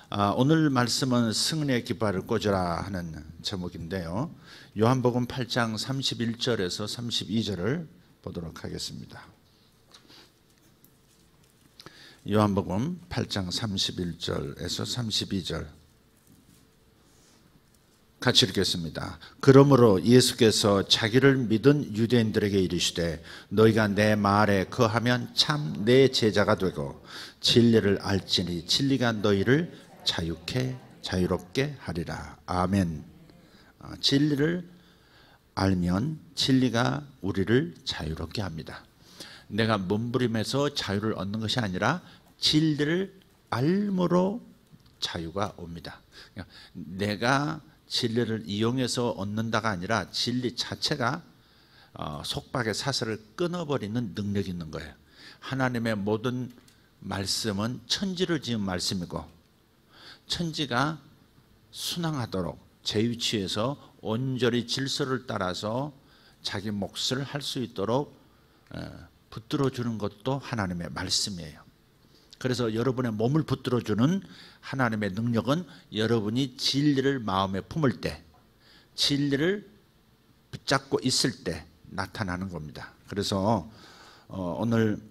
오늘 말씀은 승리의 깃발을 꽂으라 하는 제목인데요. 요한복음 8장 31절에서 32절을 보도록 하겠습니다. 요한복음 8장 31절에서 32절 같이 읽겠습니다. 그러므로 예수께서 자기를 믿은 유대인들에게 이르시되 너희가 내 말에 거하면 참 내 제자가 되고 진리를 알지니 진리가 너희를 자유롭게 하리라. 아멘. 진리를 알면 진리가 우리를 자유롭게 합니다. 내가 몸부림에서 자유를 얻는 것이 아니라 진리를 알므로 자유가 옵니다. 내가 진리를 이용해서 얻는다가 아니라 진리 자체가 속박의 사슬을 끊어버리는 능력이 있는 거예요. 하나님의 모든 말씀은 천지를 지은 말씀이고 천지가 순항하도록 제 위치에서 온전히 질서를 따라서 자기 몫을 할 수 있도록 붙들어주는 것도 하나님의 말씀이에요. 그래서 여러분의 몸을 붙들어주는 하나님의 능력은 여러분이 진리를 마음에 품을 때, 진리를 붙잡고 있을 때 나타나는 겁니다. 그래서 오늘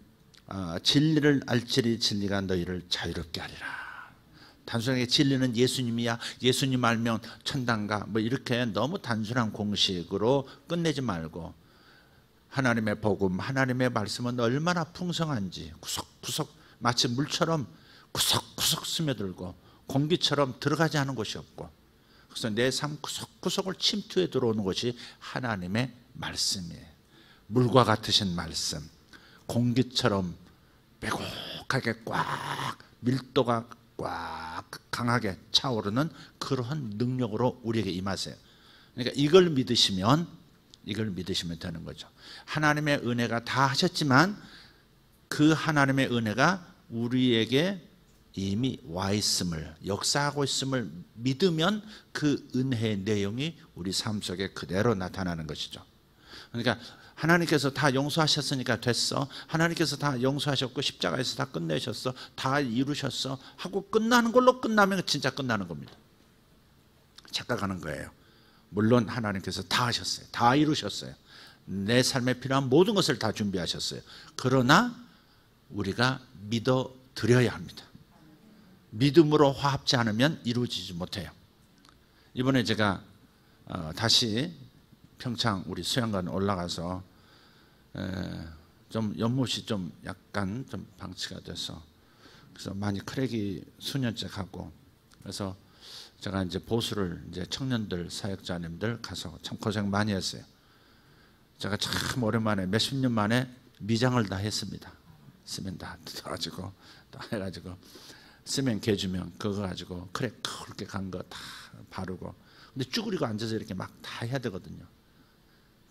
진리를 알지니 진리가 너희를 자유롭게 하리라. 단순하게 진리는 예수님이야, 예수님 알면 천당가, 뭐 이렇게 너무 단순한 공식으로 끝내지 말고 하나님의 복음, 하나님의 말씀은 얼마나 풍성한지 구석구석 마치 물처럼 구석구석 스며들고 공기처럼 들어가지 않은 곳이 없고, 그래서 내 삶 구석구석을 침투해 들어오는 것이 하나님의 말씀이에요. 물과 같으신 말씀, 공기처럼 빼곡하게 꽉 밀도가 꽉 강하게 차오르는 그러한 능력으로 우리에게 임하세요. 그러니까 이걸 믿으시면 되는 거죠. 하나님의 은혜가 다 하셨지만 그 하나님의 은혜가 우리에게 이미 와 있음을, 역사하고 있음을 믿으면 그 은혜의 내용이 우리 삶 속에 그대로 나타나는 것이죠. 그러니까 하나님께서 다 용서하셨으니까 됐어, 하나님께서 다 용서하셨고 십자가에서 다 끝내셨어, 다 이루셨어 하고 끝나는 걸로 끝나면 진짜 끝나는 겁니다. 착각하는 거예요. 물론 하나님께서 다 하셨어요. 다 이루셨어요. 내 삶에 필요한 모든 것을 다 준비하셨어요. 그러나 우리가 믿어드려야 합니다. 믿음으로 화합지 않으면 이루어지지 못해요. 이번에 제가 다시 평창 우리 수양관 올라가서 좀 연못이 좀 약간 좀 방치가 돼서 그래서 많이 크랙이 수년째 가고, 그래서 제가 이제 보수를 이제 청년들 사역자님들 가서 참 고생 많이 했어요. 제가 참 오랜만에 몇십 년 만에 미장을 다 했습니다. 시멘 다 뜯어가지고 다 해가지고 시멘 개주면 그거 가지고 크랙 그렇게 간 거 다 바르고, 근데 쭈그리고 앉아서 이렇게 막 다 해야 되거든요.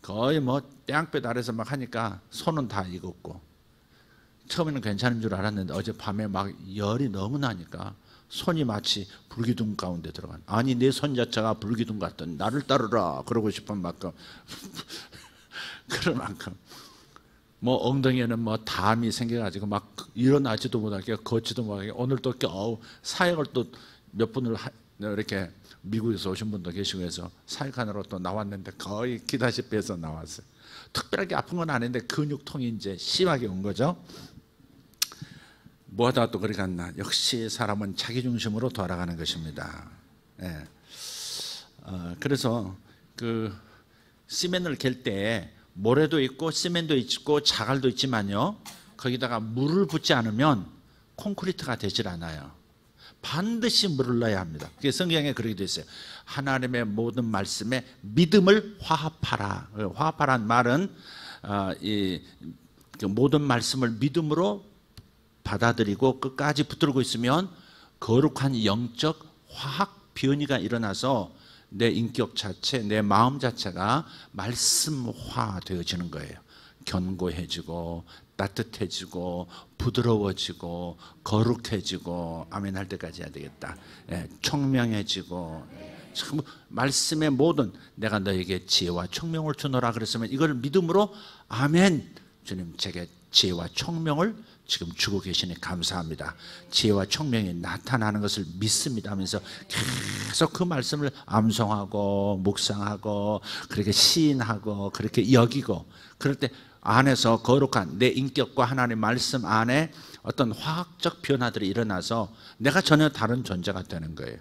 거의 뭐 땡볕 아래서 막 하니까 손은 다 익었고, 처음에는 괜찮은 줄 알았는데 어젯밤에 막 열이 너무 나니까 손이 마치 불기둥 가운데 들어간, 아니 내 손 자체가 불기둥 같던 나를 따르라 그러고 싶은 만큼 그럴 만큼 뭐 엉덩이에는 뭐 담이 생겨가지고 막 일어나지도 못하게 걷지도 못하게, 오늘 또 겨우 사역을 또 몇 분을 이렇게 미국에서 오신 분도 계시고 해서 사역하느라 또 나왔는데 거의 기다시피 해서 나왔어요. 특별하게 아픈 건 아닌데 근육통이 이제 심하게 온 거죠. 뭐하다 또 그리 갔나. 역시 사람은 자기 중심으로 돌아가는 것입니다. 예. 그래서 그 시멘을 갤 때 모래도 있고 시멘도 있고 자갈도 있지만요, 거기다가 물을 붓지 않으면 콘크리트가 되질 않아요. 반드시 물을 넣어야 합니다. 그게 성경에 그렇게 되어 있어요. 하나님의 모든 말씀에 믿음을 화합하라. 화합하라는 말은 이 모든 말씀을 믿음으로 받아들이고 끝까지 붙들고 있으면 거룩한 영적 화학 변이가 일어나서 내 인격 자체, 내 마음 자체가 말씀화 되어지는 거예요. 견고해지고 따뜻해지고 부드러워지고 거룩해지고, 아멘 할 때까지 해야 되겠다. 예, 총명해지고, 참 말씀의 모든, 내가 너에게 지혜와 총명을 주노라 그랬으면 이걸 믿음으로 아멘, 주님 제게 지혜와 총명을 지금 주고 계시니 감사합니다. 지혜와 총명이 나타나는 것을 믿습니다 하면서 계속 그 말씀을 암송하고 묵상하고 그렇게 시인하고 그렇게 여기고, 그럴 때 안에서 거룩한 내 인격과 하나님의 말씀 안에 어떤 화학적 변화들이 일어나서 내가 전혀 다른 존재가 되는 거예요.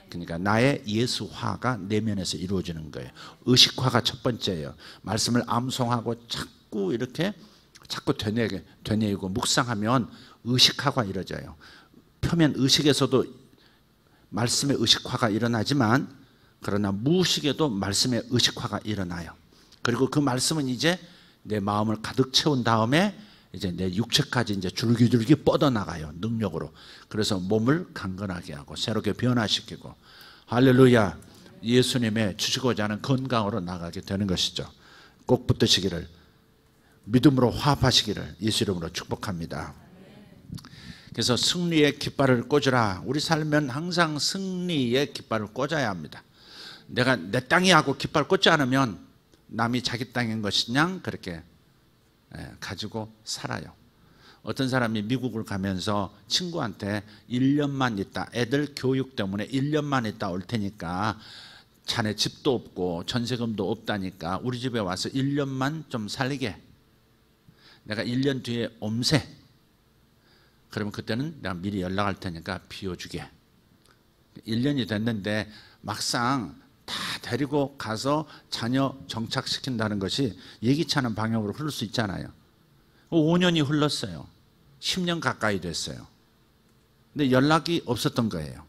그러니까 나의 예수화가 내면에서 이루어지는 거예요. 의식화가 첫 번째예요. 말씀을 암송하고 자꾸 이렇게 자꾸 되뇌이고 묵상하면 의식화가 이루어져요. 표면 의식에서도 말씀의 의식화가 일어나지만, 그러나 무의식에도 말씀의 의식화가 일어나요. 그리고 그 말씀은 이제 내 마음을 가득 채운 다음에 이제 내 육체까지 이제 줄기줄기 뻗어나가요, 능력으로. 그래서 몸을 강건하게 하고 새롭게 변화시키고, 할렐루야, 예수님의 주시고자 하는 건강으로 나가게 되는 것이죠. 꼭 붙드시기를, 믿음으로 화합하시기를 예수 이름으로 축복합니다. 그래서 승리의 깃발을 꽂으라. 우리 살면 항상 승리의 깃발을 꽂아야 합니다. 내가 내 땅이 하고 깃발 꽂지 않으면 남이 자기 땅인 것이냐 그렇게 가지고 살아요. 어떤 사람이 미국을 가면서 친구한테 1년만 있다, 애들 교육 때문에 1년만 있다 올 테니까 자네 집도 없고 전세금도 없다니까 우리 집에 와서 1년만 좀 살게, 내가 1년 뒤에 옴세, 그러면 그때는 내가 미리 연락할 테니까 비워주게. 1년이 됐는데 막상 다 데리고 가서 자녀 정착시킨다는 것이 예기치 않은 방향으로 흐를 수 있잖아요. 5년이 흘렀어요. 10년 가까이 됐어요. 근데 연락이 없었던 거예요.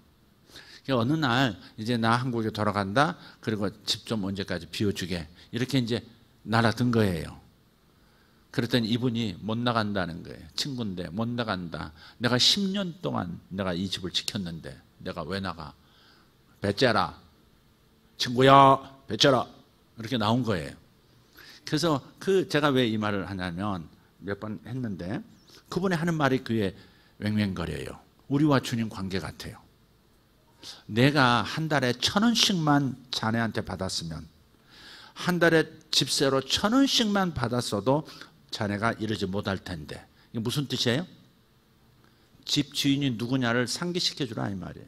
어느 날 이제 나 한국에 돌아간다, 그리고 집 좀 언제까지 비워주게, 이렇게 이제 날아든 거예요. 그랬더니 이분이 못 나간다는 거예요. 친구인데 못 나간다. 내가 10년 동안 내가 이 집을 지켰는데 내가 왜 나가? 배째라, 친구야 배째라, 이렇게 나온 거예요. 그래서 제가 왜 이 말을 하냐면, 몇 번 했는데 그분이 하는 말이 귀에 왱왱거려요. 우리와 주님 관계 같아요. 내가 한 달에 1,000원씩만 자네한테 받았으면, 한 달에 집세로 1,000원씩만 받았어도 자네가 이러지 못할 텐데, 이게 무슨 뜻이에요? 집 주인이 누구냐를 상기시켜 주라 이 말이에요.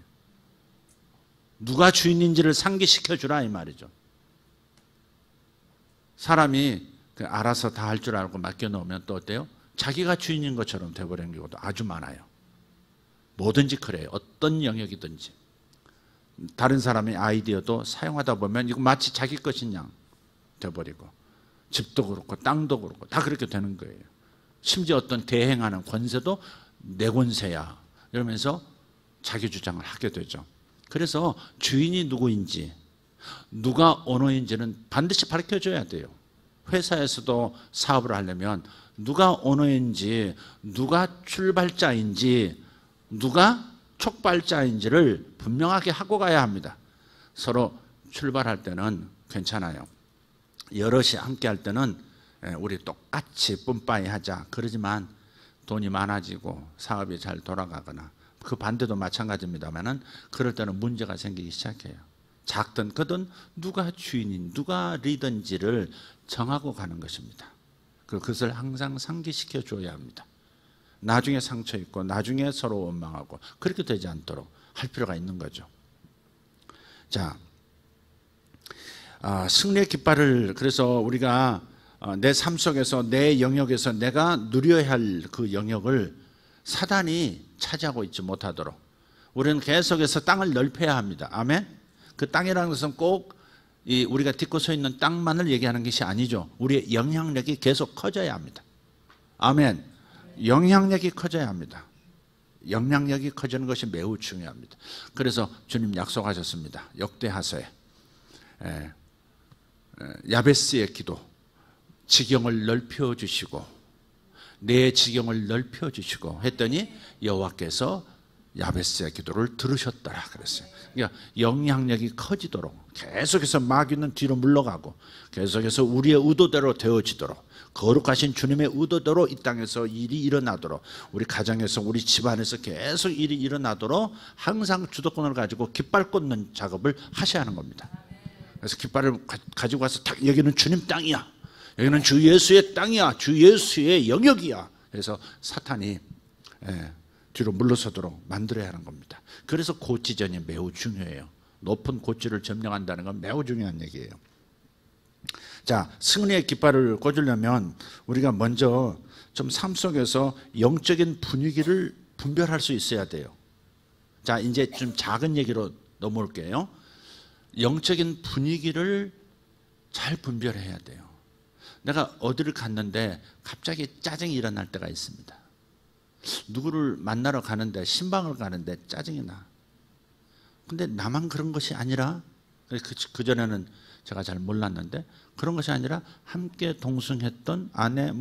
누가 주인인지를 상기시켜 주라 이 말이죠. 사람이 알아서 다 할 줄 알고 맡겨놓으면 또 어때요? 자기가 주인인 것처럼 돼버리는 경우도 아주 많아요. 뭐든지 그래요. 어떤 영역이든지. 다른 사람의 아이디어도 사용하다 보면 이거 마치 자기 것인 양 돼버리고, 집도 그렇고 땅도 그렇고 다 그렇게 되는 거예요. 심지어 어떤 대행하는 권세도 내 권세야 이러면서 자기 주장을 하게 되죠. 그래서 주인이 누구인지, 누가 오너인지는 반드시 밝혀줘야 돼요. 회사에서도 사업을 하려면 누가 오너인지, 누가 출발자인지, 누가 촉발자인지를 분명하게 하고 가야 합니다. 서로 출발할 때는 괜찮아요. 여럿이 함께 할 때는 우리 똑같이 뿜빠이 하자 그러지만, 돈이 많아지고 사업이 잘 돌아가거나 그 반대도 마찬가지입니다만은 그럴 때는 문제가 생기기 시작해요. 작든 크든 누가 주인인, 누가 리더인지를 정하고 가는 것입니다. 그것을 항상 상기시켜 줘야 합니다. 나중에 상처 있고 나중에 서로 원망하고 그렇게 되지 않도록 할 필요가 있는 거죠. 자, 승리의 깃발을, 그래서 우리가 내 삶 속에서 내 영역에서 내가 누려야 할 그 영역을 사단이 차지하고 있지 못하도록 우리는 계속해서 땅을 넓혀야 합니다. 아멘. 그 땅이라는 것은 꼭 우리가 딛고 서 있는 땅만을 얘기하는 것이 아니죠. 우리의 영향력이 계속 커져야 합니다. 아멘. 영향력이 커져야 합니다. 영향력이 커지는 것이 매우 중요합니다. 그래서 주님 약속하셨습니다. 역대하서에 야베스의 기도, 지경을 넓혀주시고 내 지경을 넓혀주시고 했더니 여호와께서 야베스의 기도를 들으셨더라 그랬어요. 그러니까 영향력이 커지도록 계속해서 마귀는 뒤로 물러가고 계속해서 우리의 의도대로 되어지도록, 거룩하신 주님의 의도대로 이 땅에서 일이 일어나도록, 우리 가정에서 우리 집안에서 계속 일이 일어나도록 항상 주도권을 가지고 깃발 꽂는 작업을 하셔야 하는 겁니다. 그래서 깃발을 가지고 와서 딱 여기는 주님 땅이야, 여기는 주 예수의 땅이야, 주 예수의 영역이야. 그래서 사탄이 뒤로 물러서도록 만들어야 하는 겁니다. 그래서 고지전이 매우 중요해요. 높은 고지를 점령한다는 건 매우 중요한 얘기예요. 자, 승리의 깃발을 꽂으려면 우리가 먼저 좀 삶 속에서 영적인 분위기를 분별할 수 있어야 돼요. 자, 이제 좀 작은 얘기로 넘어올게요. 영적인 분위기를 잘 분별해야 돼요. 내가 어디를 갔는데 갑자기 짜증이 일어날 때가 있습니다. 누구를 만나러 가는데, 신방을 가는데 짜증이 나. 근데 나만 그런 것이 아니라, 그전에는 제가 잘 몰랐는데, 그런 것이 아니라 함께 동승했던 아내,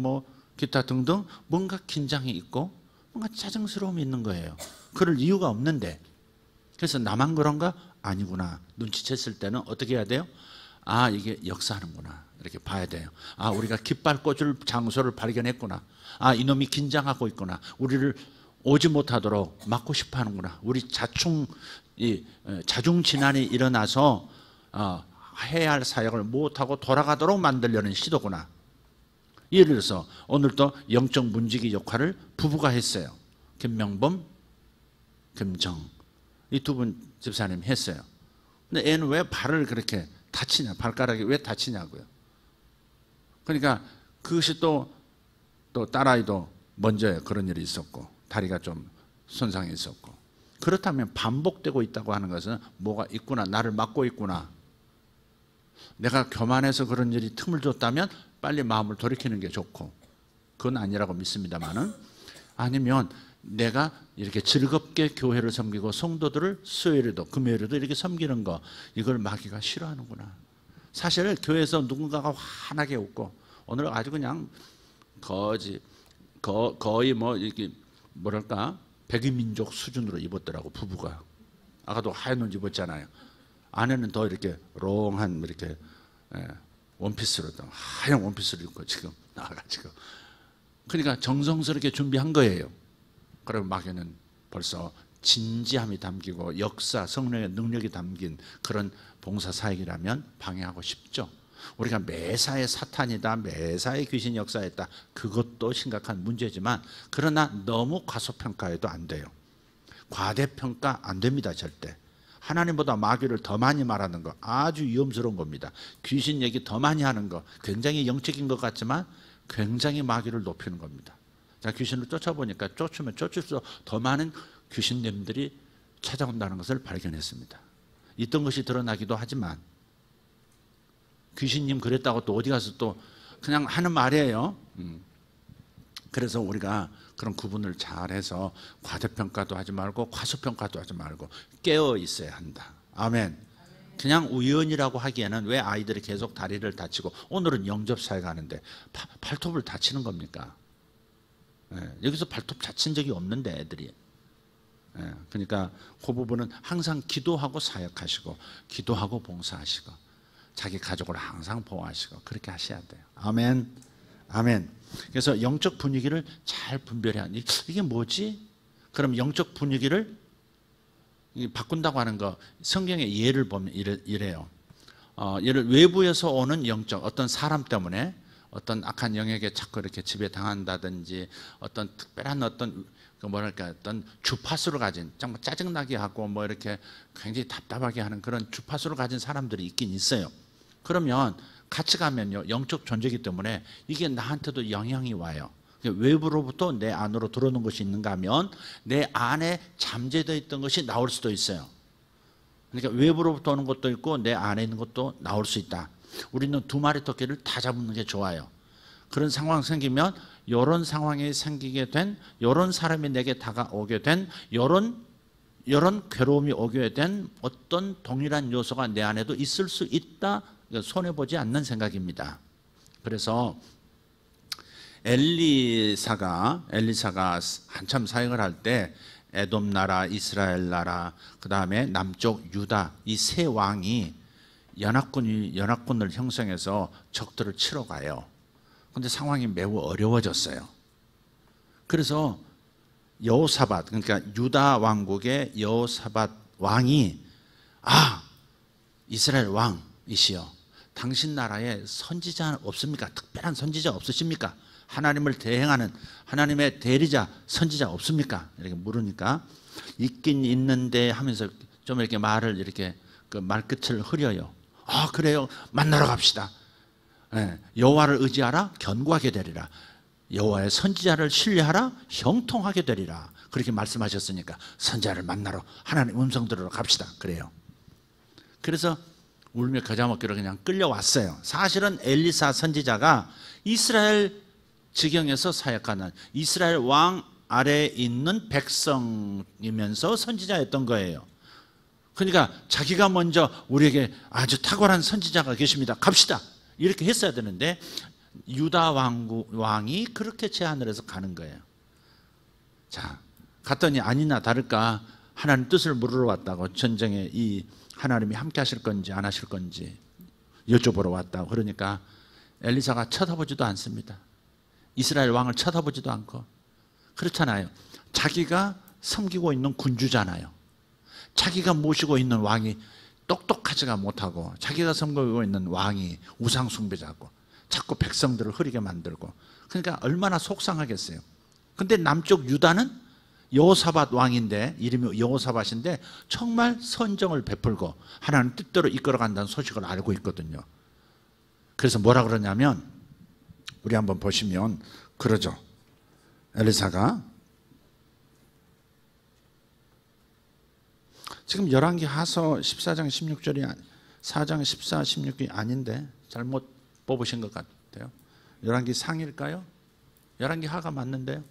기타 등등 뭔가 긴장이 있고 뭔가 짜증스러움이 있는 거예요. 그럴 이유가 없는데. 그래서 나만 그런가? 아니구나. 눈치챘을 때는 어떻게 해야 돼요? 아, 이게 역사하는구나. 이렇게 봐야 돼요. 아, 우리가 깃발 꽂을 장소를 발견했구나. 아, 이놈이 긴장하고 있구나. 우리를 오지 못하도록 막고 싶어 하는구나. 우리 자중진환이 일어나서 해야 할 사역을 못하고 돌아가도록 만들려는 시도구나. 예를 들어서 오늘도 영적 문지기 역할을 부부가 했어요. 김명범, 김정, 이 두 분 집사님 했어요. 근데 애는 왜 발을 그렇게 다치냐, 발가락이 왜 다치냐고요. 그러니까 그것이 또 딸아이도 먼저 그런 일이 있었고 다리가 좀 손상이 있었고, 그렇다면 반복되고 있다고 하는 것은 뭐가 있구나, 나를 막고 있구나. 내가 교만해서 그런 일이 틈을 줬다면 빨리 마음을 돌이키는 게 좋고, 그건 아니라고 믿습니다만은, 아니면 내가 이렇게 즐겁게 교회를 섬기고 성도들을 수요일에도 금요일에도 이렇게 섬기는 거, 이걸 마귀가 싫어하는구나. 사실 교회에서 누군가가 환하게 웃고, 오늘 아주 그냥 거의 이렇게 뭐랄까 백이민족 수준으로 입었더라고, 부부가. 아까도 하얀 옷 입었잖아요. 아내는 더 이렇게 롱한 이렇게 원피스로, 하얀 원피스를 입고 지금 나와가지고, 그러니까 정성스럽게 준비한 거예요. 그러면 마귀는 벌써 진지함이 담기고 역사, 성령의 능력이 담긴 그런 봉사 사역이라면 방해하고 싶죠. 우리가 매사에 사탄이다, 매사에 귀신 역사했다, 그것도 심각한 문제지만, 그러나 너무 과소평가해도 안 돼요. 과대평가 안 됩니다, 절대. 하나님보다 마귀를 더 많이 말하는 거 아주 위험스러운 겁니다. 귀신 얘기 더 많이 하는 거 굉장히 영적인 것 같지만 굉장히 마귀를 높이는 겁니다. 자, 귀신을 쫓아보니까 쫓으면 쫓을수록 더 많은 귀신님들이 찾아온다는 것을 발견했습니다. 있던 것이 드러나기도 하지만, 귀신님 그랬다고 또 어디 가서 또 그냥 하는 말이에요. 그래서 우리가 그런 구분을 잘해서 과대평가도 하지 말고 과소평가도 하지 말고 깨어 있어야 한다. 아멘. 그냥 우연이라고 하기에는 왜 아이들이 계속 다리를 다치고, 오늘은 영접사역 하는데 발톱을 다치는 겁니까? 여기서 발톱 다친 적이 없는데 애들이. 그러니까 그 부분은 항상 기도하고 사역하시고, 기도하고 봉사하시고, 자기 가족을 항상 보호하시고, 그렇게 하셔야 돼요. 아멘. 아멘. 그래서 영적 분위기를 잘 분별해야 하는, 이게 뭐지? 그럼 영적 분위기를 바꾼다고 하는 거, 성경의 예를 보면 이래요. 예를 외부에서 오는 영적, 어떤 사람 때문에 어떤 악한 영에게 자꾸 이렇게 지배당한다든지, 어떤 특별한 어떤 어떤 주파수를 가진, 정말 짜증나게 하고 이렇게 굉장히 답답하게 하는 그런 주파수를 가진 사람들이 있긴 있어요. 그러면 같이 가면요, 영적 존재이기 때문에 이게 나한테도 영향이 와요. 외부로부터 내 안으로 들어오는 것이 있는가 하면 내 안에 잠재되어 있던 것이 나올 수도 있어요. 그러니까 외부로부터 오는 것도 있고 내 안에 있는 것도 나올 수 있다. 우리는 두 마리 토끼를 다 잡는 게 좋아요. 그런 상황 생기면, 이런 상황이 생기게 된, 이런 사람이 내게 다가오게 된, 이런 괴로움이 오게 된 어떤 동일한 요소가 내 안에도 있을 수 있다. 손해보지 않는 생각입니다. 그래서 엘리사가 한참 사역을 할 때 에돔 나라, 이스라엘 나라, 그 다음에 남쪽 유다, 이 세 왕이 연합군을 형성해서 적들을 치러 가요. 그런데 상황이 매우 어려워졌어요. 그래서 여호사밧, 그러니까 유다 왕국의 여호사밧 왕이, 이스라엘 왕이시여, 당신 나라에 선지자 없습니까? 특별한 선지자 없으십니까? 하나님을 대행하는 하나님의 대리자 선지자 없습니까? 이렇게 물으니까 있긴 있는데 하면서 좀 이렇게 말을 이렇게 그 말끝을 흐려요. 아, 그래요? 만나러 갑시다. 예, 여호와를 의지하라 견고하게 되리라. 여호와의 선지자를 신뢰하라 형통하게 되리라. 그렇게 말씀하셨으니까 선지자를 만나러 하나님 음성 들으러 갑시다. 그래요. 그래서 울며 겨자 먹기로 그냥 끌려왔어요. 사실은 엘리사 선지자가 이스라엘 지경에서 사역하는 이스라엘 왕 아래에 있는 백성이면서 선지자였던 거예요. 그러니까 자기가 먼저 우리에게 아주 탁월한 선지자가 계십니다. 갑시다. 이렇게 했어야 되는데 유다 왕이 그렇게 제안을 해서 가는 거예요. 자, 갔더니 아니나 다를까 하나님 뜻을 물으러 왔다고. 전쟁에 이 하나님이 함께 하실 건지 안 하실 건지 여쭤보러 왔다고. 그러니까 엘리사가 쳐다보지도 않습니다. 이스라엘 왕을 쳐다보지도 않고. 그렇잖아요. 자기가 섬기고 있는 군주잖아요. 자기가 모시고 있는 왕이 똑똑하지가 못하고 자기가 섬기고 있는 왕이 우상 숭배자고 자꾸 백성들을 흐리게 만들고, 그러니까 얼마나 속상하겠어요. 근데 남쪽 유다는 여호사밧 왕인데, 이름이 여호사밧인데 정말 선정을 베풀고 하나님 뜻대로 이끌어간다는 소식을 알고 있거든요. 그래서 뭐라 그러냐면, 우리 한번 보시면 그러죠. 엘리사가 지금 열왕기 하서 14장 16절이 4장 14, 16이 아닌데 잘못 뽑으신 것 같아요. 열왕기 상일까요? 열왕기 하가 맞는데요.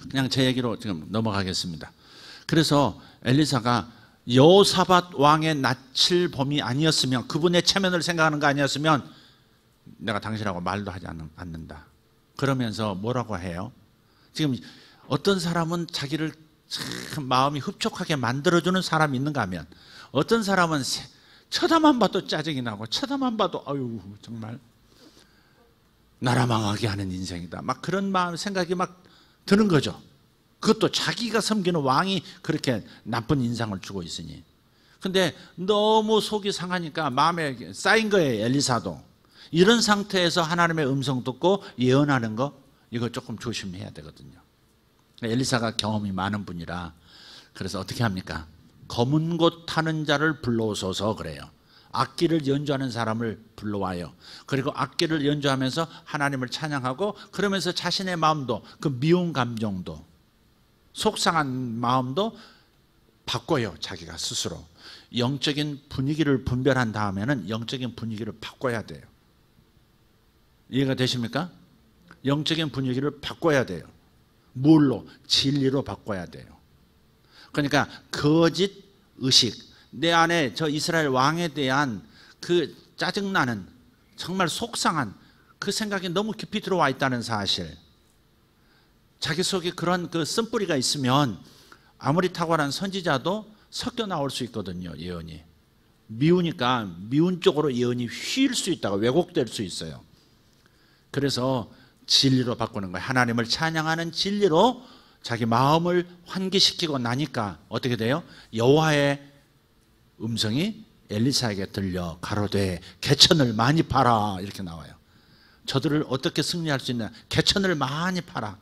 그냥 제 얘기로 지금 넘어가겠습니다. 그래서 엘리사가 여호사밧 왕의 낯을 봄이 아니었으면, 그분의 체면을 생각하는 거 아니었으면 내가 당신하고 말도 하지 않는다. 그러면서 뭐라고 해요? 지금 어떤 사람은 자기를 참 마음이 흡족하게 만들어주는 사람이 있는가 하면, 어떤 사람은 쳐다만 봐도 짜증이 나고 쳐다만 봐도 아유 정말 나라 망하게 하는 인생이다. 막 그런 마음 생각이 막 드는 거죠. 그것도 자기가 섬기는 왕이 그렇게 나쁜 인상을 주고 있으니. 근데 너무 속이 상하니까 마음에 쌓인 거예요. 엘리사도 이런 상태에서 하나님의 음성 듣고 예언하는 거, 이거 조금 조심해야 되거든요. 엘리사가 경험이 많은 분이라. 그래서 어떻게 합니까? 검은 곳 타는 자를 불러오소서 그래요. 악기를 연주하는 사람을 불러와요. 그리고 악기를 연주하면서 하나님을 찬양하고, 그러면서 자신의 마음도, 그 미운 감정도, 속상한 마음도 바꿔요. 자기가 스스로 영적인 분위기를 분별한 다음에는 영적인 분위기를 바꿔야 돼요. 이해가 되십니까? 영적인 분위기를 바꿔야 돼요. 뭘로? 진리로 바꿔야 돼요. 그러니까 거짓 의식, 내 안에 저 이스라엘 왕에 대한 그 짜증나는, 정말 속상한 그 생각이 너무 깊이 들어와 있다는 사실, 자기 속에 그런 그 쓴뿌리가 있으면 아무리 탁월한 선지자도 섞여 나올 수 있거든요. 예언이 미우니까 미운 쪽으로 예언이 휘일 수 있다가 왜곡될 수 있어요. 그래서 진리로 바꾸는 거예요. 하나님을 찬양하는 진리로 자기 마음을 환기시키고 나니까 어떻게 돼요? 여호와의 음성이 엘리사에게 들려 가로되 개천을 많이 팔아, 이렇게 나와요. 저들을 어떻게 승리할 수 있냐? 개천을 많이 팔아.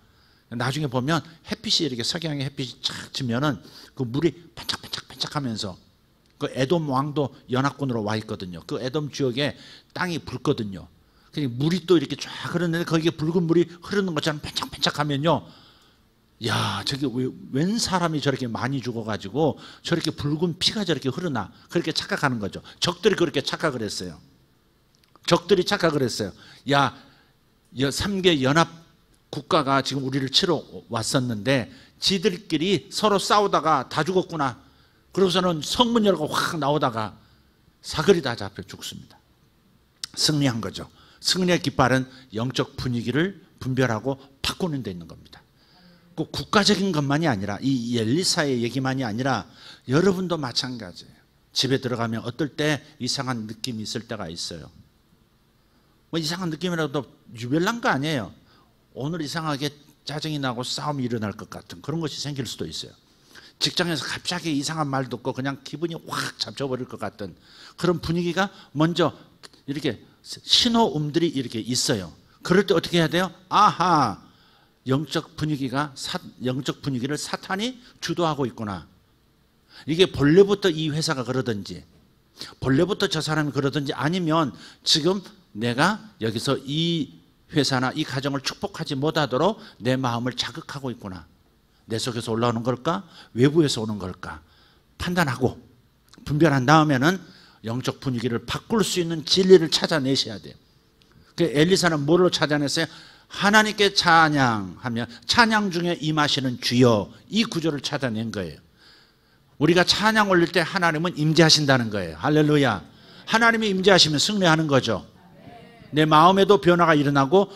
나중에 보면 햇빛이 이렇게 석양의 햇빛이 착 지면은 그 물이 반짝반짝반짝하면서, 그 에돔 왕도 연합군으로 와 있거든요. 그 에돔 지역에 땅이 붉거든요. 물이 또 이렇게 쫙 흐르는데 거기에 붉은 물이 흐르는 것처럼 반짝반짝하면요, 야, 저기 웬 사람이 저렇게 많이 죽어가지고 저렇게 붉은 피가 저렇게 흐르나, 그렇게 착각하는 거죠. 적들이 그렇게 착각을 했어요. 적들이 착각을 했어요. 야, 3개 연합 국가가 지금 우리를 치러 왔었는데 지들끼리 서로 싸우다가 다 죽었구나. 그러고서는 성문 열고 확 나오다가 사거리 다 잡혀 죽습니다. 승리한 거죠. 승리의 깃발은 영적 분위기를 분별하고 바꾸는 데 있는 겁니다. 꼭 국가적인 것만이 아니라, 이 엘리사의 얘기만이 아니라 여러분도 마찬가지예요. 집에 들어가면 어떨 때 이상한 느낌이 있을 때가 있어요. 뭐 이상한 느낌이라도 유별난 거 아니에요. 오늘 이상하게 짜증이 나고 싸움이 일어날 것 같은 그런 것이 생길 수도 있어요. 직장에서 갑자기 이상한 말 듣고 그냥 기분이 확 잡혀버릴 것 같은 그런 분위기가 먼저 이렇게 신호음들이 이렇게 있어요. 그럴 때 어떻게 해야 돼요? 아하, 영적 분위기를 사탄이 주도하고 있구나. 이게 본래부터 이 회사가 그러든지 본래부터 저 사람이 그러든지 아니면 지금 내가 여기서 이 회사나 이 가정을 축복하지 못하도록 내 마음을 자극하고 있구나. 내 속에서 올라오는 걸까? 외부에서 오는 걸까? 판단하고 분별한 다음에는 영적 분위기를 바꿀 수 있는 진리를 찾아내셔야 돼요. 그 엘리사는 뭐로 찾아냈어요? 하나님께 찬양하며 찬양 중에 임하시는 주여, 이 구조를 찾아낸 거예요. 우리가 찬양 올릴 때 하나님은 임재하신다는 거예요. 할렐루야. 하나님이 임재하시면 승리하는 거죠. 내 마음에도 변화가 일어나고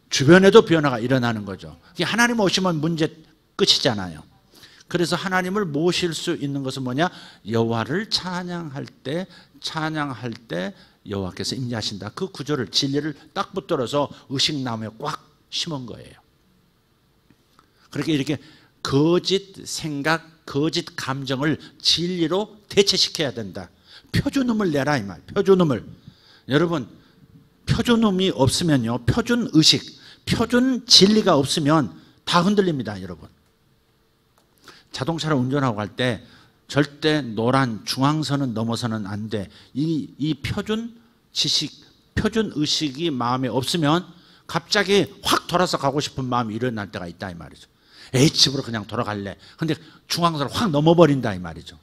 주변에도 변화가 일어나는 거죠. 하나님 오시면 문제 끝이잖아요. 그래서 하나님을 모실 수 있는 것은 뭐냐? 여호와를 찬양할 때 여호와께서 임재하신다. 그 구조를, 진리를 딱 붙들어서 의식나무에 꽉 심은 거예요. 그렇게 이렇게 거짓 생각, 거짓 감정을 진리로 대체시켜야 된다. 표준음을 내라 이 말. 표준음을. 여러분, 표준음이 없으면요, 표준 의식, 표준 진리가 없으면 다 흔들립니다, 여러분. 자동차를 운전하고 갈 때 절대 노란 중앙선은 넘어서는 안 돼. 이 표준 지식, 표준 의식이 마음에 없으면 갑자기 확 돌아서 가고 싶은 마음이 일어날 때가 있다 이 말이죠. 에이, 집으로 그냥 돌아갈래. 근데 중앙선을 확 넘어버린다 이 말이죠.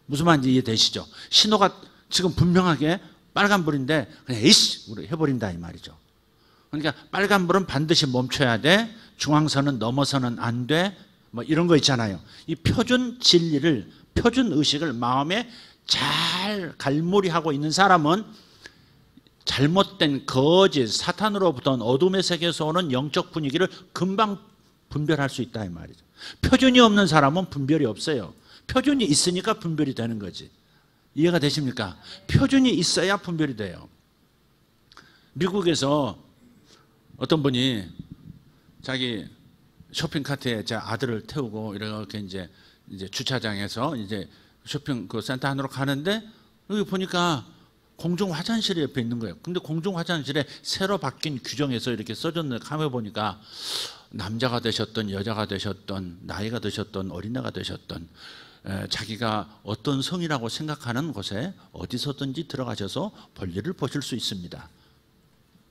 무슨 말인지 이해되시죠? 신호가 지금 분명하게 빨간불인데 그냥 에이씨 해버린다 이 말이죠. 그러니까 빨간불은 반드시 멈춰야 돼. 중앙선은 넘어서는 안 돼. 뭐 이런 거 있잖아요. 이 표준 진리를, 표준 의식을 마음에 잘 갈무리하고 있는 사람은 잘못된 거짓, 사탄으로부터 어둠의 세계에서 오는 영적 분위기를 금방 분별할 수 있다 이 말이죠. 표준이 없는 사람은 분별이 없어요. 표준이 있으니까 분별이 되는 거지. 이해가 되십니까? 표준이 있어야 분별이 돼요. 미국에서 어떤 분이 자기 쇼핑카트에 제 아들을 태우고 이렇게 이제 주차장에서 이제 쇼핑 그 센터 안으로 가는데 여기 보니까 공중 화장실이 옆에 있는 거예요. 근데 공중 화장실에 새로 바뀐 규정에서 이렇게 써졌는데 가면 보니까 남자가 되셨던 여자가 되셨던 나이가 드셨던 어린애가 되셨던 자기가 어떤 성이라고 생각하는 곳에 어디서든지 들어가셔서 볼일을 보실 수 있습니다.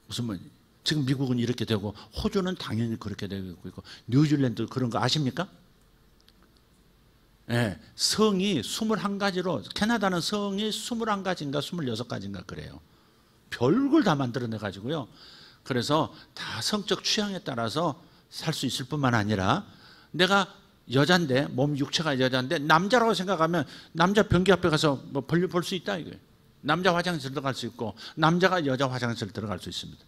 무슨 말? 지금 미국은 이렇게 되고 호주는 당연히 그렇게 되고 있고 뉴질랜드 그런 거 아십니까? 네, 성이 21가지로 캐나다는 성이 21가지인가 26가지인가 그래요. 별걸 다 만들어내 가지고요. 그래서 다 성적 취향에 따라서 살 수 있을 뿐만 아니라 내가 여잔데 몸 육체가 여잔데 남자라고 생각하면 남자 변기 앞에 가서 뭐 볼일 볼 수 있다 이거예요. 남자 화장실 들어갈 수 있고 남자가 여자 화장실 들어갈 수 있습니다.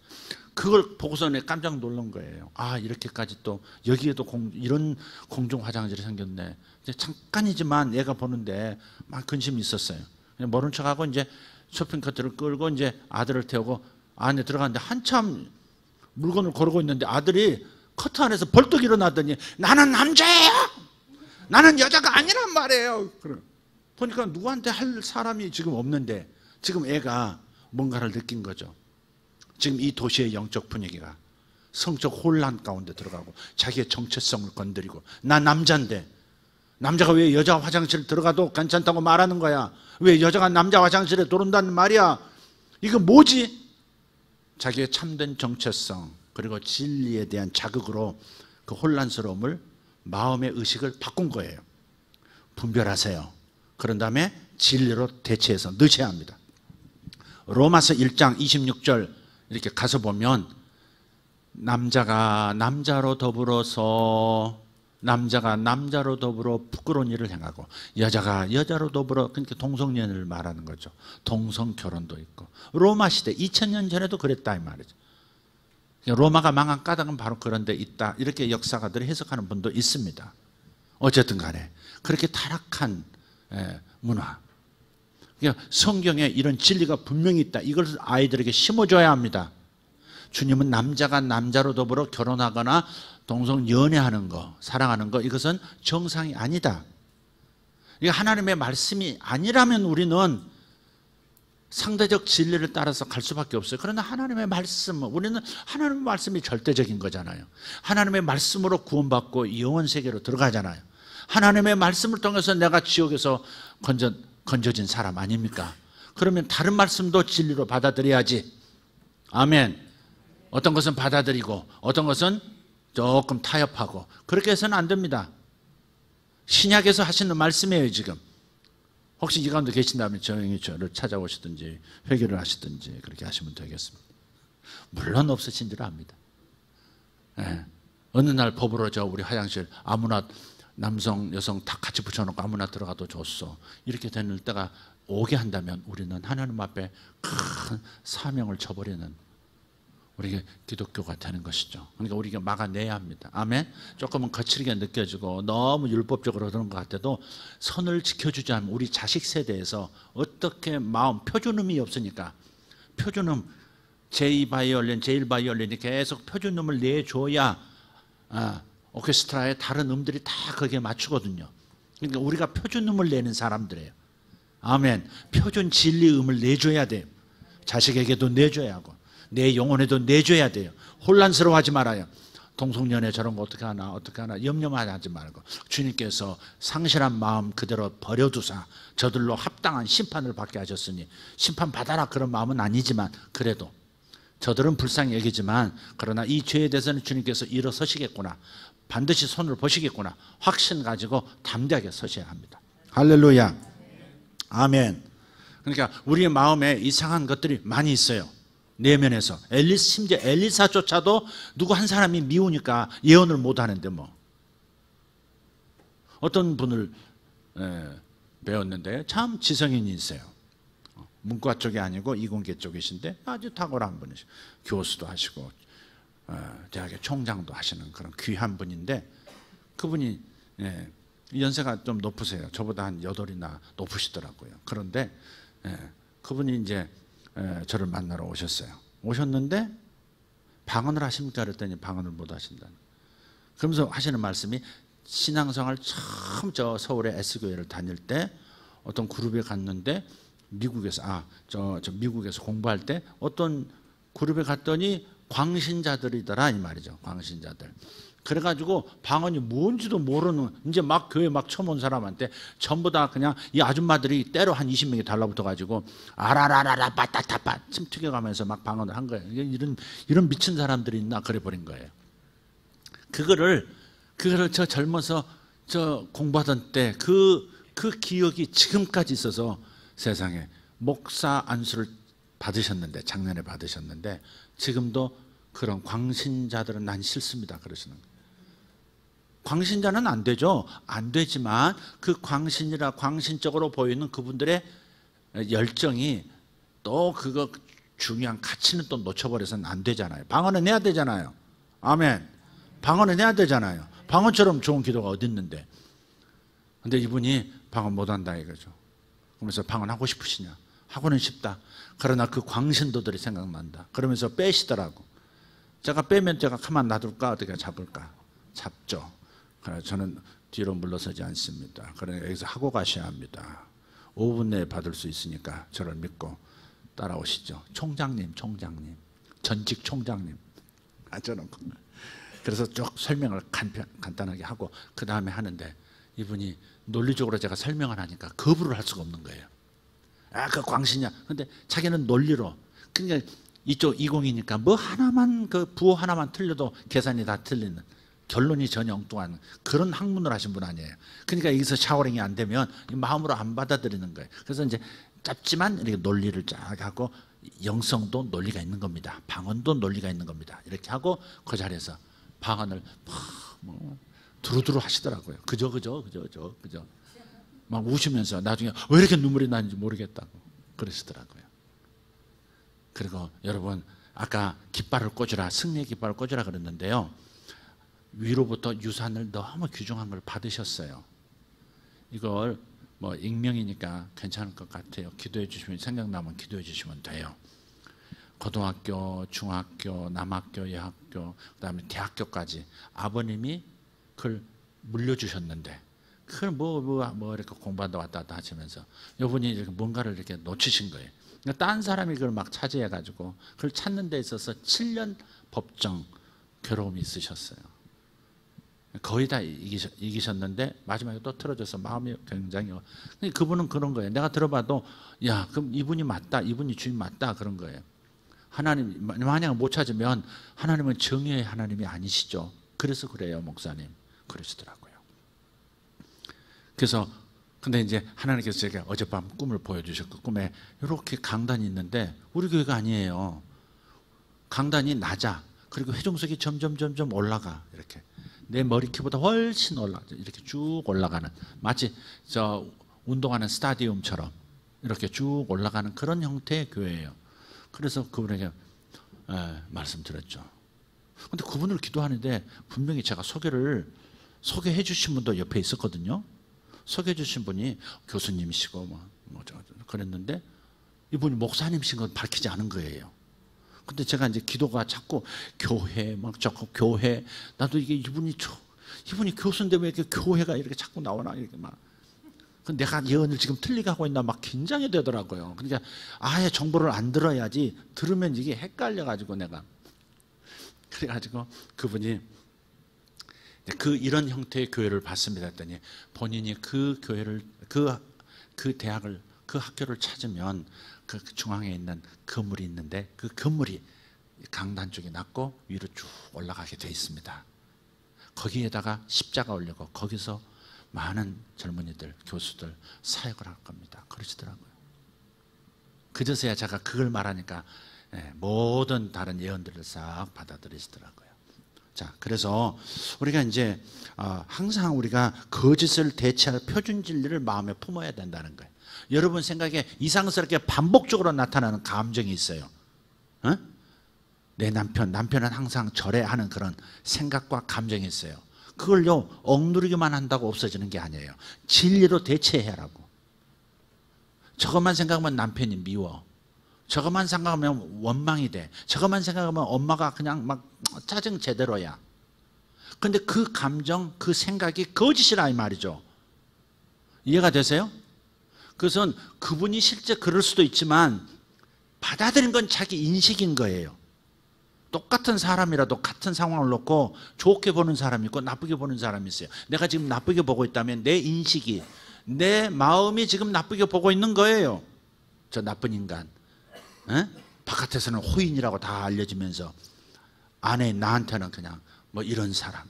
그걸 보고서 내가 깜짝 놀란 거예요. 아, 이렇게까지 또 여기에도 이런 공중 화장실이 생겼네. 이제 잠깐이지만 얘가 보는데 막 근심이 있었어요. 그냥 모른 척하고 이제 쇼핑카트를 끌고 이제 아들을 태우고 안에 들어갔는데 한참 물건을 고르고 있는데 아들이 커트 안에서 벌떡 일어나더니 나는 남자예요. 나는 여자가 아니란 말이에요. 그래. 보니까 누구한테 할 사람이 지금 없는데 지금 애가 뭔가를 느낀 거죠. 지금 이 도시의 영적 분위기가 성적 혼란 가운데 들어가고 자기의 정체성을 건드리고 나 남자인데 남자가 왜 여자 화장실 들어가도 괜찮다고 말하는 거야? 왜 여자가 남자 화장실에 들어온다는 말이야? 이거 뭐지? 자기의 참된 정체성 그리고 진리에 대한 자극으로 그 혼란스러움을 마음의 의식을 바꾼 거예요. 분별하세요. 그런 다음에 진리로 대체해서 넣으셔야 합니다. 로마서 1장 26절 이렇게 가서 보면 남자가 남자로 더불어 부끄러운 일을 행하고 여자가 여자로 더불어 그러니까 동성연애를 말하는 거죠. 동성결혼도 있고 로마 시대 2000년 전에도 그랬다 이 말이죠. 로마가 망한 까닭은 바로 그런 데 있다 이렇게 역사가들이 해석하는 분도 있습니다. 어쨌든 간에 그렇게 타락한 문화, 성경에 이런 진리가 분명히 있다. 이걸 아이들에게 심어줘야 합니다. 주님은 남자가 남자로 더불어 결혼하거나 동성 연애하는 거, 사랑하는 거 이것은 정상이 아니다. 이게 하나님의 말씀이 아니라면 우리는 상대적 진리를 따라서 갈 수밖에 없어요. 그러나 하나님의 말씀, 우리는 하나님의 말씀이 절대적인 거잖아요. 하나님의 말씀으로 구원받고 영원 세계로 들어가잖아요. 하나님의 말씀을 통해서 내가 지옥에서 건져진 사람 아닙니까? 그러면 다른 말씀도 진리로 받아들여야지. 아멘. 어떤 것은 받아들이고 어떤 것은 조금 타협하고 그렇게 해서는 안 됩니다. 신약에서 하시는 말씀이에요 지금. 혹시 이 가운데 계신다면 조용히 저를 찾아오시든지 회개를 하시든지 그렇게 하시면 되겠습니다. 물론 없으신 줄 압니다. 네. 어느 날 법으로 우리 화장실 아무나 남성 여성 다 같이 붙여놓고 아무나 들어가도 좋소 이렇게 되는 때가 오게 한다면 우리는 하나님 앞에 큰 사명을 쳐버리는 우리가 기독교가 되는 것이죠. 그러니까 우리가 막아내야 합니다. 아멘. 조금은 거칠게 느껴지고 너무 율법적으로 그런 것 같아도 선을 지켜주지 않으면 우리 자식 세대에서 어떻게 마음 표준음이 없으니까 표준음 제2바이올린 제1바이올린이 계속 표준음을 내줘야 오케스트라의 다른 음들이 다 거기에 맞추거든요. 그러니까 우리가 표준음을 내는 사람들이에요. 아멘. 표준 진리음을 내줘야 돼요. 자식에게도 내줘야 하고 내 영혼에도 내줘야 돼요. 혼란스러워하지 말아요. 동성연애 저런 거 어떻게 하나 염려만 하지 말고 주님께서 상실한 마음 그대로 버려두사 저들로 합당한 심판을 받게 하셨으니 심판받아라 그런 마음은 아니지만 그래도 저들은 불쌍히 여기지만 그러나 이 죄에 대해서는 주님께서 일어서시겠구나 반드시 손을 보시겠구나 확신 가지고 담대하게 서셔야 합니다. 할렐루야. 아멘. 그러니까 우리의 마음에 이상한 것들이 많이 있어요. 내면에서 심지어 엘리사조차도 누구 한 사람이 미우니까 예언을 못 하는데 뭐 어떤 분을 배웠는데 참 지성인이 있어요. 문과 쪽이 아니고 이공계 쪽이신데 아주 탁월한 분이시고 교수도 하시고 대학의 총장도 하시는 그런 귀한 분인데 그분이 연세가 좀 높으세요. 저보다 한 8이나 높으시더라고요. 그런데 그분이 이제 저를 만나러 오셨어요. 오셨는데 방언을 하십니까? 그랬더니 방언을 못 하신다. 그러면서 하시는 말씀이 신앙생활 처음 저 서울의 S교회를 다닐 때 어떤 그룹에 갔는데 미국에서 미국에서 공부할 때 어떤 그룹에 갔더니 광신자들이더라 이 말이죠. 광신자들. 그래가지고 방언이 뭔지도 모르는 이제 막 교회 막 처음 온 사람한테 전부 다 그냥 이 아줌마들이 때로 한 20명이 달라붙어가지고 아라라라라 빠따따빠 침 튀겨가면서 막 방언을 한 거예요. 이런 미친 사람들이 있나 그래 버린 거예요. 그거를 저 젊어서 저 공부하던 때 그 기억이 지금까지 있어서 세상에 목사 안수를 받으셨는데 작년에 받으셨는데 지금도 그런 광신자들은 난 싫습니다 그러시는 거예요. 광신자는 안 되죠. 안 되지만 그 광신적으로 보이는 그분들의 열정이 또 그거 중요한 가치는 또 놓쳐버려서는 안 되잖아요. 방언은 해야 되잖아요. 아멘. 방언은 해야 되잖아요. 방언처럼 좋은 기도가 어디 있는데. 근데 이분이 방언 못한다 이거죠. 그러면서 방언 하고 싶으시냐? 하고는 싶다. 그러나 그 광신도들이 생각난다. 그러면서 빼시더라고. 제가 빼면 제가 가만 놔둘까 어떻게 잡을까? 잡죠. 그래서 저는 뒤로 물러서지 않습니다. 그러니까 여기서 하고 가셔야 합니다. 5분 내에 받을 수 있으니까 저를 믿고 따라오시죠. 총장님 전직 총장님 앉혀놓고 그래서 쭉 설명을 간단하게 하고 그 다음에 하는데 이분이 논리적으로 제가 설명을 하니까 거부를 할 수가 없는 거예요. 그 광신이야. 근데 자기는 논리로 그러니까 이쪽 20이니까 뭐 하나만 그 부호 하나만 틀려도 계산이 다 틀리는 결론이 전혀 엉뚱한 그런 학문을 하신 분 아니에요. 그러니까 여기서 샤워링이 안 되면 마음으로 안 받아들이는 거예요. 그래서 이제 짧지만 이렇게 논리를 쫙 하고 영성도 논리가 있는 겁니다. 방언도 논리가 있는 겁니다. 이렇게 하고 그 자리에서 방언을 막 두루두루 하시더라고요. 그저 막 우시면서 나중에 왜 이렇게 눈물이 나는지 모르겠다고 그러시더라고요. 그리고 여러분 아까 깃발을 꽂으라 승리의 깃발을 꽂으라 그랬는데요. 위로부터 유산을 너무 귀중한 걸 받으셨어요. 이걸 뭐 익명이니까 괜찮을 것 같아요. 기도해 주시면 생각나면 기도해 주시면 돼요. 고등학교, 중학교, 남학교, 여학교, 그다음에 대학교까지 아버님이 그걸 물려주셨는데 그걸 이렇게 공부한다 왔다 갔다 하시면서 이분이 이렇게 뭔가를 이렇게 놓치신 거예요. 그러니까 딴 사람이 그걸 막 차지해가지고 그걸 찾는 데 있어서 7년 법정 괴로움이 있으셨어요. 거의 다 이기셨는데 마지막에 또 틀어져서 마음이 굉장히 그분은 그런 거예요. 내가 들어봐도 야 그럼 이분이 맞다, 이분이 주인 맞다 그런 거예요. 하나님 만약 못 찾으면 하나님은 정의의 하나님이 아니시죠. 그래서 그래요 목사님 그러시더라고요. 그래서 근데 이제 하나님께서 제가 어젯밤 꿈을 보여주셨고 꿈에 이렇게 강단이 있는데 우리 교회가 아니에요. 강단이 낮아. 그리고 회중석이 점점 올라가. 이렇게 내 머리 키보다 훨씬 올라가. 이렇게 쭉 올라가는 마치 저 운동하는 스타디움처럼 이렇게 쭉 올라가는 그런 형태의 교회예요. 그래서 그분에게 말씀드렸죠. 근데 그분을 기도하는데 분명히 제가 소개해 주신 분도 옆에 있었거든요. 소개해 주신 분이 교수님이시고 그랬는데 이분이 목사님이신 건 밝히지 않은 거예요. 근데 제가 이제 기도가 자꾸 교회 자꾸 교회 나도 이게 이분이 교수인데 왜 이렇게 교회가 이렇게 자꾸 나오나 이렇게 막 내가 예언을 지금 틀리게 하고 있나 막 긴장이 되더라고요. 그러니까 아예 정보를 안 들어야지 들으면 이게 헷갈려가지고 내가 그래가지고 그분이 이런 형태의 교회를 봤습니다 했더니 본인이 그 교회를 그 대학을 그 학교를 찾으면 그 중앙에 있는 건물이 있는데 그 건물이 강단 쪽에 낮고 위로 쭉 올라가게 돼 있습니다. 거기에다가 십자가 올리고 거기서 많은 젊은이들 교수들 사역을 할 겁니다. 그러시더라고요. 그제서야 제가 그걸 말하니까 모든 다른 예언들을 싹 받아들이시더라고요. 자, 그래서 우리가 이제 항상 우리가 거짓을 대체할 표준 진리를 마음에 품어야 된다는 거예요. 여러분 생각에 이상스럽게 반복적으로 나타나는 감정이 있어요. 내 남편은 항상 저래 하는 그런 생각과 감정이 있어요. 그걸요 억누르기만 한다고 없어지는 게 아니에요. 진리로 대체해라고. 저것만 생각하면 남편이 미워. 저것만 생각하면 원망이 돼. 저것만 생각하면 엄마가 그냥 막 짜증 제대로야. 근데 그 감정, 그 생각이 거짓이라 이 말이죠. 이해가 되세요? 그것은 그분이 실제 그럴 수도 있지만 받아들인 건 자기 인식인 거예요. 똑같은 사람이라도 같은 상황을 놓고 좋게 보는 사람이 있고 나쁘게 보는 사람이 있어요. 내가 지금 나쁘게 보고 있다면 내 인식이, 내 마음이 지금 나쁘게 보고 있는 거예요. 저 나쁜 인간. 바깥에서는 호인이라고 다 알려지면서 안에 나한테는 그냥 뭐 이런 사람.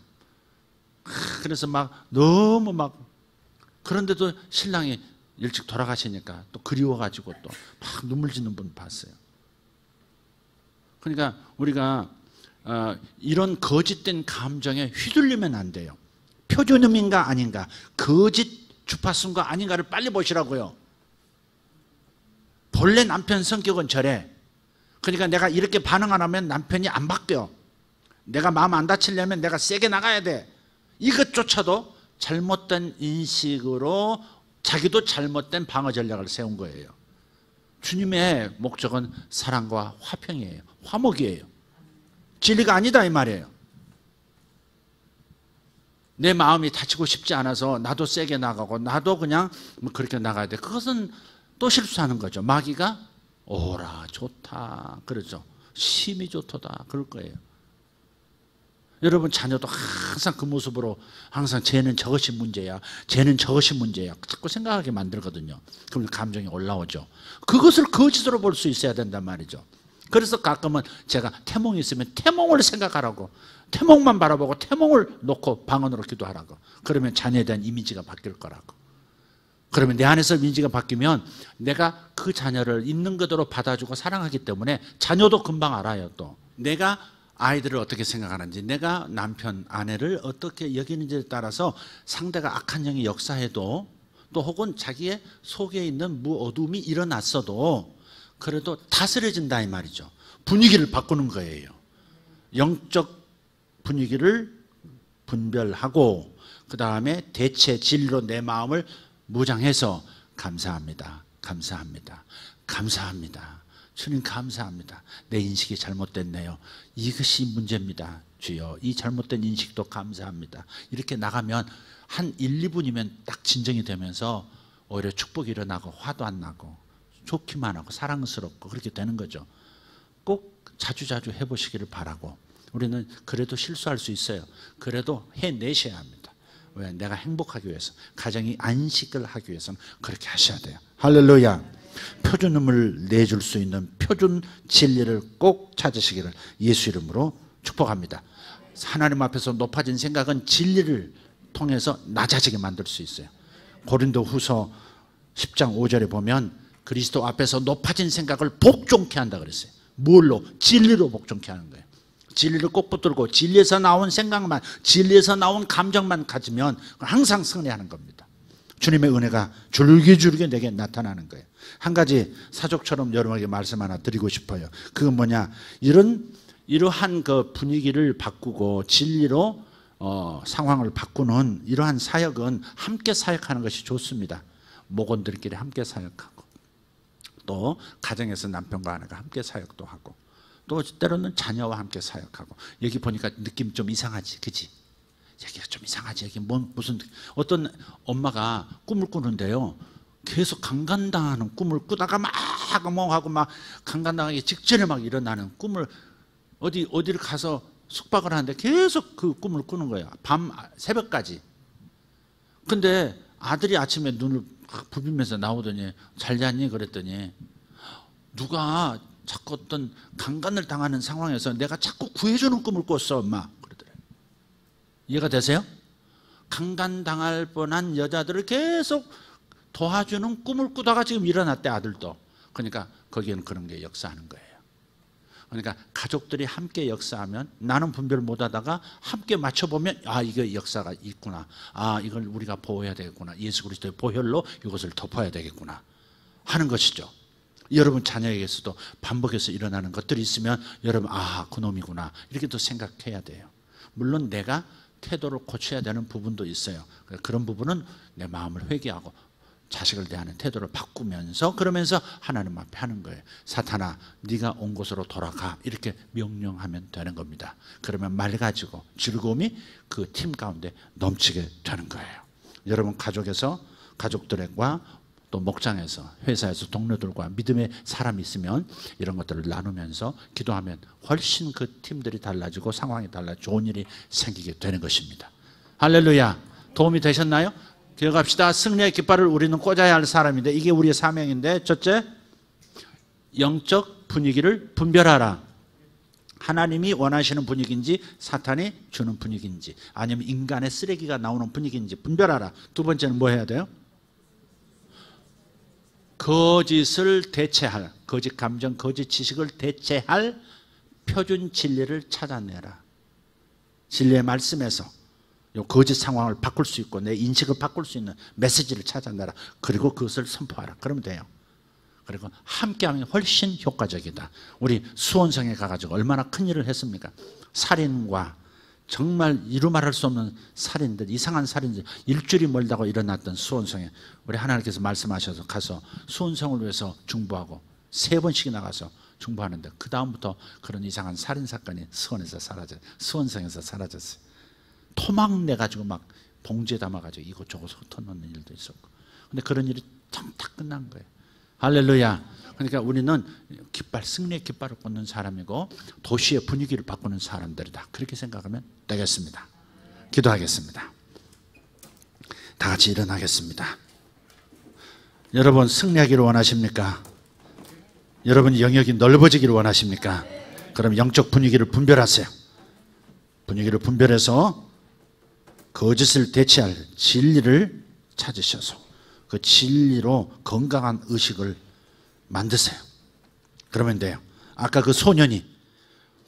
그래서 막 너무 막 그런데도 신랑이 일찍 돌아가시니까 또 그리워가지고 또 막 눈물 짓는 분 봤어요. 그러니까 우리가 이런 거짓된 감정에 휘둘리면 안 돼요. 표준음인가 아닌가, 거짓 주파수인가 아닌가를 빨리 보시라고요. 본래 남편 성격은 저래. 그러니까 내가 이렇게 반응 안 하면 남편이 안 바뀌어. 내가 마음 안 다치려면 내가 세게 나가야 돼. 이것조차도 잘못된 인식으로 자기도 잘못된 방어 전략을 세운 거예요. 주님의 목적은 사랑과 화평이에요. 화목이에요. 진리가 아니다 이 말이에요. 내 마음이 다치고 싶지 않아서 나도 세게 나가고 나도 그냥 그렇게 나가야 돼. 그것은 또 실수하는 거죠. 마귀가 오라 좋다 그러죠. 심히 좋도다 그럴 거예요. 여러분 자녀도 항상 그 모습으로 항상 쟤는 저것이 문제야, 쟤는 저것이 문제야 자꾸 생각하게 만들거든요. 그러면 감정이 올라오죠. 그것을 거짓으로 볼 수 있어야 된단 말이죠. 그래서 가끔은 제가 태몽이 있으면 태몽을 생각하라고, 태몽만 바라보고 태몽을 놓고 방언으로 기도하라고. 그러면 자녀에 대한 이미지가 바뀔 거라고. 그러면 내 안에서 이미지가 바뀌면 내가 그 자녀를 있는 그대로 받아주고 사랑하기 때문에 자녀도 금방 알아요. 또 내가 아이들을 어떻게 생각하는지, 내가 남편, 아내를 어떻게 여기는지에 따라서 상대가 악한 영이 역사해도 또 혹은 자기의 속에 있는 무어둠이 일어났어도 그래도 다스려진다 이 말이죠. 분위기를 바꾸는 거예요. 영적 분위기를 분별하고 그 다음에 대체 진리로 내 마음을 무장해서 감사합니다. 감사합니다. 감사합니다. 주님 감사합니다. 내 인식이 잘못됐네요. 이것이 문제입니다. 주여 이 잘못된 인식도 감사합니다. 이렇게 나가면 한 1, 2분이면 딱 진정이 되면서 오히려 축복이 일어나고 화도 안 나고 좋기만 하고 사랑스럽고 그렇게 되는 거죠. 꼭 자주자주 해보시기를 바라고, 우리는 그래도 실수할 수 있어요. 그래도 해내셔야 합니다. 왜? 내가 행복하기 위해서, 가정이 안식을 하기 위해서는 그렇게 하셔야 돼요. 할렐루야. 표준음을 내줄 수 있는 표준 진리를 꼭 찾으시기를 예수 이름으로 축복합니다. 하나님 앞에서 높아진 생각은 진리를 통해서 낮아지게 만들 수 있어요. 고린도후서 10장 5절에 보면 그리스도 앞에서 높아진 생각을 복종케 한다 그랬어요. 뭘로? 진리로 복종케 하는 거예요. 진리를 꼭 붙들고 진리에서 나온 생각만, 진리에서 나온 감정만 가지면 항상 승리하는 겁니다. 주님의 은혜가 줄기줄기 내게 나타나는 거예요. 한 가지 사족처럼 여러분에게 말씀 하나 드리고 싶어요. 그건 뭐냐? 이러한 그 분위기를 바꾸고 진리로 상황을 바꾸는 이러한 사역은 함께 사역하는 것이 좋습니다. 목원들끼리 함께 사역하고, 또 가정에서 남편과 아내가 함께 사역도 하고, 또 때로는 자녀와 함께 사역하고. 여기 보니까 느낌 좀 이상하지, 그지? 여기가 좀 이상하지. 여기 무슨 어떤 엄마가 꿈을 꾸는데요, 계속 강간당하는 꿈을 꾸다가 막 뭐 하고 막 강간당하기 직전에 막 일어나는 꿈을, 어디를 가서 숙박을 하는데 계속 그 꿈을 꾸는 거예요. 밤 새벽까지. 근데 아들이 아침에 눈을 부비면서 나오더니 잘 잤니? 그랬더니 누가 자꾸 어떤 강간을 당하는 상황에서 내가 자꾸 구해주는 꿈을 꿨어 엄마, 그러더래요. 이해가 되세요? 강간당할 뻔한 여자들을 계속 도와주는 꿈을 꾸다가 지금 일어났대, 아들도. 그러니까 거기에는 그런 게 역사하는 거예요. 그러니까 가족들이 함께 역사하면, 나는 분별 못하다가 함께 맞춰보면 아, 이거 역사가 있구나, 아, 이걸 우리가 보호해야 되겠구나, 예수 그리스도의 보혈로 이것을 덮어야 되겠구나 하는 것이죠. 여러분 자녀에게서도 반복해서 일어나는 것들이 있으면 여러분, 아, 그놈이구나 이렇게 또 생각해야 돼요. 물론 내가 태도를 고쳐야 되는 부분도 있어요. 그런 부분은 내 마음을 회개하고 자식을 대하는 태도를 바꾸면서, 그러면서 하나님 앞에 하는 거예요. 사탄아, 네가 온 곳으로 돌아가, 이렇게 명령하면 되는 겁니다. 그러면 맑아지고 즐거움이 그 팀 가운데 넘치게 되는 거예요. 여러분 가족에서, 가족들과 또 목장에서, 회사에서 동료들과 믿음의 사람이 있으면 이런 것들을 나누면서 기도하면 훨씬 그 팀들이 달라지고 상황이 달라지고 좋은 일이 생기게 되는 것입니다. 할렐루야. 도움이 되셨나요? 기억합시다. 승리의 깃발을 우리는 꽂아야 할 사람인데, 이게 우리의 사명인데, 첫째, 영적 분위기를 분별하라. 하나님이 원하시는 분위기인지 사탄이 주는 분위기인지, 아니면 인간의 쓰레기가 나오는 분위기인지 분별하라. 두 번째는 뭐 해야 돼요? 거짓을 대체할, 거짓 감정, 거짓 지식을 대체할 표준 진리를 찾아내라. 진리의 말씀에서 이 거짓 상황을 바꿀 수 있고 내 인식을 바꿀 수 있는 메시지를 찾아내라. 그리고 그것을 선포하라. 그러면 돼요. 그리고 함께하면 훨씬 효과적이다. 우리 수원성에 가가지고 얼마나 큰 일을 했습니까? 살인과 정말 이루 말할 수 없는 살인들, 이상한 살인들, 일주일이 멀다고 일어났던 수원성에 우리 하나님께서 말씀하셔서 가서 수원성을 위해서 중보하고 3번씩이나 나가서 중보하는데, 그 다음부터 그런 이상한 살인 사건이 수원성에서 사라졌어요. 토막 내가지고 막 봉지에 담아가지고 이곳저곳 흩어놓는 일도 있었고, 근데 그런 일이 참 다 끝난 거예요. 할렐루야. 그러니까 우리는 승리의 깃발을 꽂는 사람이고 도시의 분위기를 바꾸는 사람들이다. 그렇게 생각하면 되겠습니다. 기도하겠습니다. 다 같이 일어나겠습니다. 여러분 승리하기를 원하십니까? 여러분 영역이 넓어지기를 원하십니까? 그럼 영적 분위기를 분별하세요. 분위기를 분별해서 거짓을 대체할 진리를 찾으셔서 그 진리로 건강한 의식을 만드세요. 그러면 돼요. 아까 그 소년이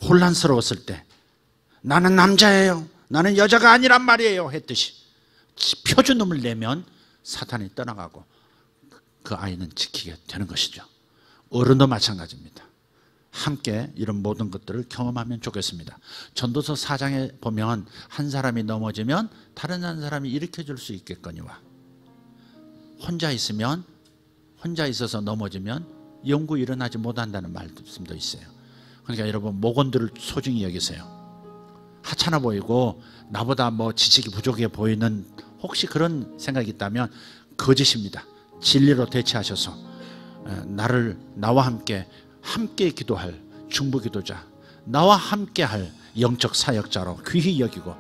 혼란스러웠을 때 나는 남자예요, 나는 여자가 아니란 말이에요 했듯이 표준음을 내면 사탄이 떠나가고 그 아이는 지키게 되는 것이죠. 어른도 마찬가지입니다. 함께 이런 모든 것들을 경험하면 좋겠습니다. 전도서 4장에 보면 한 사람이 넘어지면 다른 한 사람이 일으켜줄 수 있겠거니와, 혼자 있어서 넘어지면 영구 일어나지 못한다는 말씀도 있어요. 그러니까 여러분 목원들을 소중히 여기세요. 하찮아 보이고 나보다 뭐 지식이 부족해 보이는 혹시 그런 생각이 있다면 거짓입니다. 진리로 대체하셔서 나와 함께 기도할 중보기도자, 나와 함께할 영적 사역자로 귀히 여기고,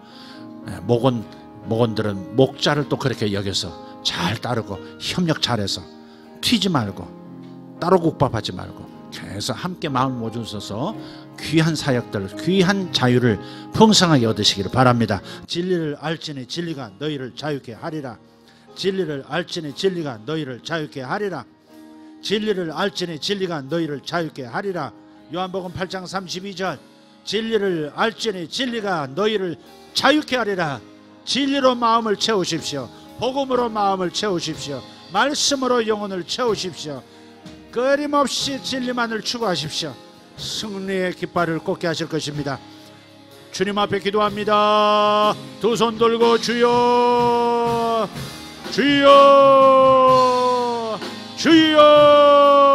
목원들은 목자를 또 그렇게 여겨서 잘 따르고 협력 잘해서 튀지 말고 따로국밥하지 말고 계속 함께 마음 모여서서 귀한 사역들, 귀한 자유를 풍성하게 얻으시기를 바랍니다. 진리를 알지니 진리가 너희를 자유케 하리라. 진리를 알지니 진리가 너희를 자유케 하리라. 진리를 알지니 진리가 너희를 자유케 하리라. 요한복음 8장 32절, 진리를 알지니 진리가 너희를 자유케 하리라. 진리로 마음을 채우십시오. 복음으로 마음을 채우십시오. 말씀으로 영혼을 채우십시오. 끊임없이 진리만을 추구하십시오. 승리의 깃발을 꽂게 하실 것입니다. 주님 앞에 기도합니다. 두 손 들고 주여, 주여, 주여.